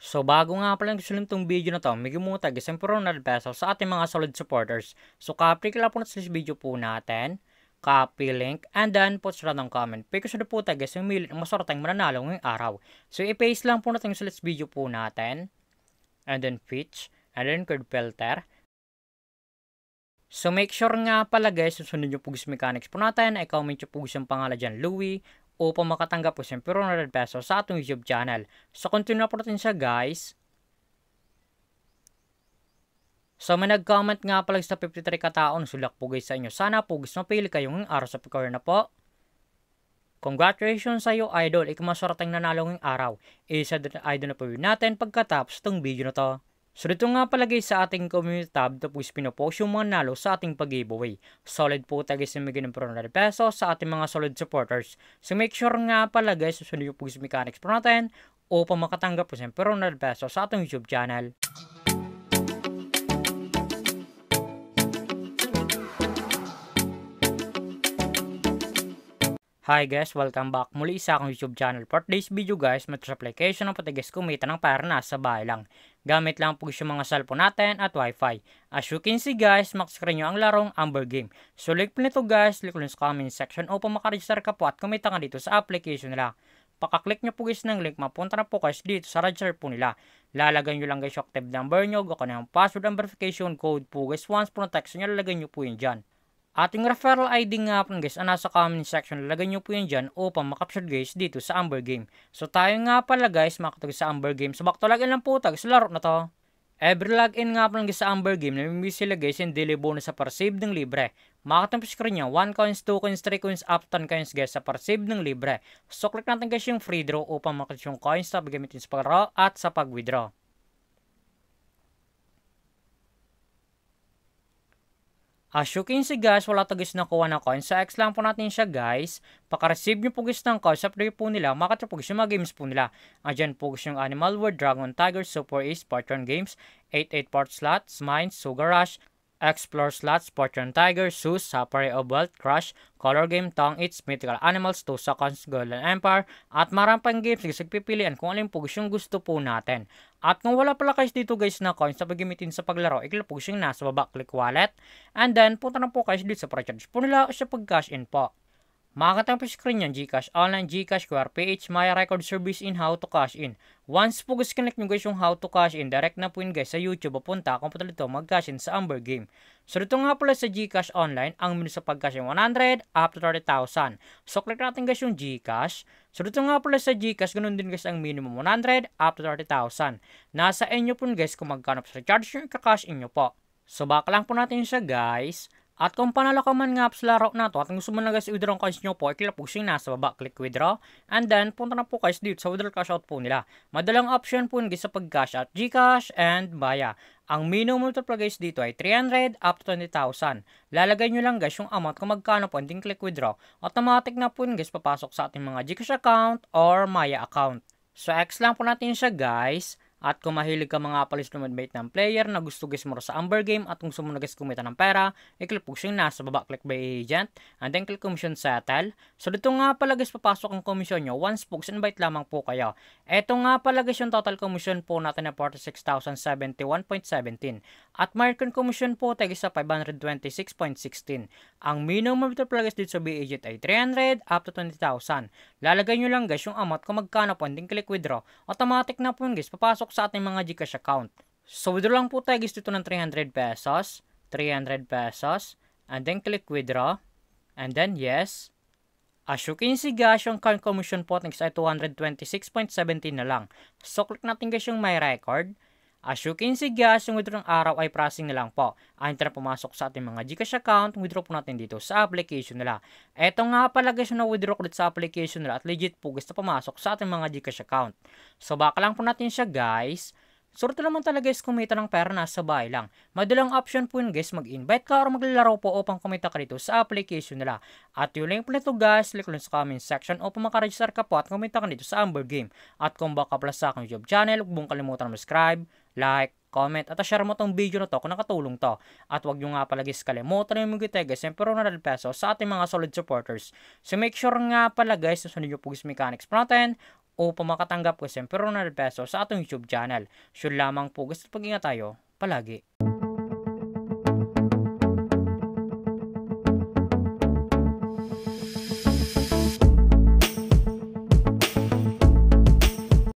So bago nga pala gusto tong video na to, may gumuta isang ₱100 sa ating mga solid supporters. So copy ka lang po sa video po natin, copy link, and then post lang ng comment. Because na po tayo yung milit ng masorteng mananalo ngayong araw. So i-paste lang po natin sa video po natin, and then pitch, and then card filter. So make sure nga pala guys, susunod nyo po gusto mechanics po natin, ay comment nyo po gusto pangalan dyan, Louie, upang makatanggap po siyempre ₱100 sa ating YouTube channel. So continue na po natin siya guys. So may nag-comment nga pala sa 53 kataon, sulak po guys sa inyo. Sana po gusto mapili kayong araw sa pagkawin na po. Congratulations sa iyo idol, ikamaswarteng nanalo ngayong araw. Isa din idol na po natin pagkatapos itong video na to. So dito nga pala guys sa ating community tab, ito po is pinopost yung mga nalo sa ating pag-giveaway. Solid po tayo guys yung may ganun ₱100 sa ating mga solid supporters. So make sure nga pala guys, susunod yung po sa mechanics po natin upang makatanggap po siyempre ₱100 sa ating YouTube channel. Hi guys, welcome back muli sa akong YouTube channel. For today's video guys, may application ng patigas kumita ng pera na sa bahay lang. Gamit lang po yung mga cellphone natin at wifi. As you can see guys, makscreen nyo ang larong Amber Game. So link po nito guys, click lang sa comment section upang makaregister ka po at kumita ka dito sa application nila. Pakaklik nyo po guys ng link, mapunta na po guys dito sa register po nila. Lalagay nyo lang guys yung active number nyo, gawin ng password and verification code po guys. Once po na text nyo, lalagay nyo po yun dyan. Ating referral ID nga po guys, nasa comment section, lalagay nyo po yan dyan upang makapture guys dito sa Amber Game. So tayo nga pala guys, makatag sa Amber Game. So back to login lang po tayo sa laro na to. Every login nga po guys sa Amber Game, namimili sila guys yung daily bonus sa per-save ng libre. Makatang po screen nyo, 1 coins, 2 coins, 3 coins, up to 10 coins guys sa per-save ng libre. So click natin guys yung free draw upang makita yung coins na gamitin sa paglaro at sa pag-withdraw. As you can see guys, wala to guys nakuha na coins. Sa X lang po natin siya guys. Paka-receive nyo po guys ng coins. Sa play po nila, makata po guys yung mga games po nila. Andyan po guys yung Animal World, Dragon, Tiger, Super Ace, Spartan Games, 88 Part Slots, Mines, Sugar Rush, Explore Slots, Spartan Tiger, Zeus, Safari of Wealth, Crush, Color Game, Tongue Eats, Mythical Animals, 2 Seconds, Golden Empire, at marami pang games guys, nagpipilian kung alin po guys yung gusto po natin. At kung wala pala guys dito guys na coins na paggamitin sa paglaro, i-click po guys yung nasa baba, click wallet, and then punta na po guys dito sa pre-charge po nila o sa pag-cash in po. Makakatang po screen yan, Gcash Online, Gcash, QR, PH, Maya Record Service in How to Cash In. Once po guys connect nyo guys yung How to Cash In, direct na po yun guys sa YouTube, papunta kung punta dito mag-cash in sa Amber Game. So dito nga pala sa Gcash Online, ang menu sa pag-cash in 100 up to 30,000. So click natin guys yung Gcash. So dito nga pala sa Gcash, ganun din guys ang minimum 100 up to 30,000. Nasa inyo po guys kung magkano sa charge nyo, i-cash in nyo po. So back lang po natin siya guys. At kung panalo ka man nga sa laro na to at gusto mo na guys i-withdraw ang coins nyo po, i-click po siya nasa baba, click withdraw, and then punta na po guys dito sa withdraw cash out po nila. Madalang option po guys sa pag-cash out, Gcash and Maya. Ang minimum multiple guys dito ay 300 up to 20,000. Lalagay nyo lang guys yung amount kung magkano po, and then click withdraw. Automatic na po guys papasok sa ating mga Gcash account or Maya account. So X lang po natin siya guys. At kung mahilig ka mga palis lumadbait ng player na gusto guys mo sa Amber Game at kung gusto mo na guys kumita ng pera, i-click po siya nasa baba, click by agent, and then click commission settle. So dito nga pala guys papasok ang commission nyo once po invite lamang po kayo. Ito nga pala guys yung total commission po natin na 46,071.17. At market commission po tayo sa 526.16. Ang minimum dito pala guys dito sa B agent ay 300 up to 20,000. Lalagay nyo lang guys yung amount kung magkano po, and then click withdraw. Automatic na po guys papasok sa ating mga Gcash account. So withdraw lang po tayo guys dito ng 300 pesos, 300 pesos, and then click withdraw, and then yes. As you can see guys, yung current commission po next ay 226.17 na lang. So click natin guys yung my record. As you can see guys, yung withdraw ng araw ay processing na lang po. Ayon na pumasok sa ating mga Gcash account, withdraw po natin dito sa application nila. Eto nga pala guys yung na-withdraw ko dito sa application nila at legit po guys na pumasok sa ating mga Gcash account. So baka lang po natin siya guys. So ito naman talaga guys kumita ng pera nasa bahay lang. Madalang option po yun guys, mag-invite ka or maglalaro po upang kumita ka dito sa application nila. At yung link po nito guys, click lang sa comment section upang makaregister ka po at kumita ka dito sa Amber Game. At kung baka pala sa aking YouTube channel, huwag mong kalimutan mag-subscribe, like, comment, at share mo tong video na to kung nakatulong to. At huwag nyo nga pala guys kalimutan yung mga guys yung ₱100 sa ating mga solid supporters. So make sure nga pala guys, susunod nyo po guys mechanics po natin upang makatanggap ko siyempre 100 pesos sa atong YouTube channel. Sure lamang po gusto pag-ingat tayo palagi.